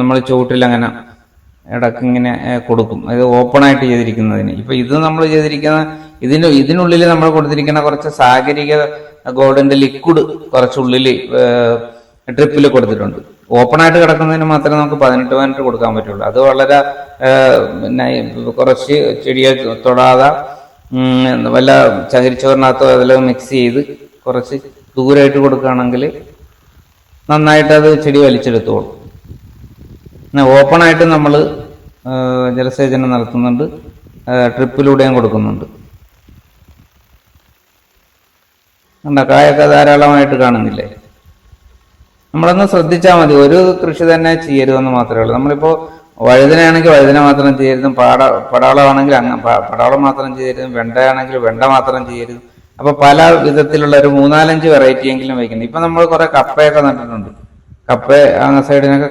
നമ്മൾ ചുവട്ടിൽ അങ്ങനെ ഇടയ്ക്ക് ഇങ്ങനെ കൊടുക്കും. അത് ഓപ്പണായിട്ട് ചെയ്തിരിക്കുന്നതിന്. ഇപ്പൊ ഇത് നമ്മൾ ചെയ്തിരിക്കുന്ന ഇതിനുള്ളിൽ നമ്മൾ കൊടുത്തിരിക്കുന്ന കുറച്ച് സാഗരിക ഗോൾഡിന്റെ ലിക്വിഡ് കുറച്ചുള്ളിൽ ട്രിപ്പിൽ കൊടുത്തിട്ടുണ്ട്. ഓപ്പണായിട്ട് കിടക്കുന്നതിന് മാത്രമേ നമുക്ക് 18 കൊടുക്കാൻ പറ്റുള്ളൂ. അത് വളരെ കുറച്ച് ചെടിയെ തൊടാതെ വല്ല ചകിരിച്ചോറിനകത്തോ അതിലോ മിക്സ് ചെയ്ത് കുറച്ച് ദൂരമായിട്ട് കൊടുക്കുകയാണെങ്കിൽ നന്നായിട്ട് അത് ചെടി വലിച്ചെടുത്തോളും. ഓപ്പണായിട്ട് നമ്മൾ ജലസേചനം നടത്തുന്നുണ്ട്, ട്രിപ്പിലൂടെയും കൊടുക്കുന്നുണ്ട്. കായൊക്കെ ധാരാളമായിട്ട് കാണുന്നില്ലേ? നമ്മളൊന്ന് ശ്രദ്ധിച്ചാൽ മതി. ഒരു കൃഷി തന്നെ ചെയ്യരുതെന്ന് മാത്രമേ ഉള്ളൂ. നമ്മളിപ്പോൾ വഴുതനയാണെങ്കിൽ വഴുതന മാത്രം ചെയ്യരുതും, പടാളമാണെങ്കിൽ പടാളം മാത്രം ചെയ്യരുതും, വെണ്ടയാണെങ്കിൽ വെണ്ട മാത്രം ചെയ്യരുതും. അപ്പൊ പല വിധത്തിലുള്ള ഒരു 3-4-5 വെറൈറ്റി എങ്കിലും വയ്ക്കുന്നത്. ഇപ്പൊ നമ്മൾ കുറെ കപ്പയൊക്കെ നട്ടിട്ടുണ്ട്. കപ്പ ആ സൈഡിനൊക്കെ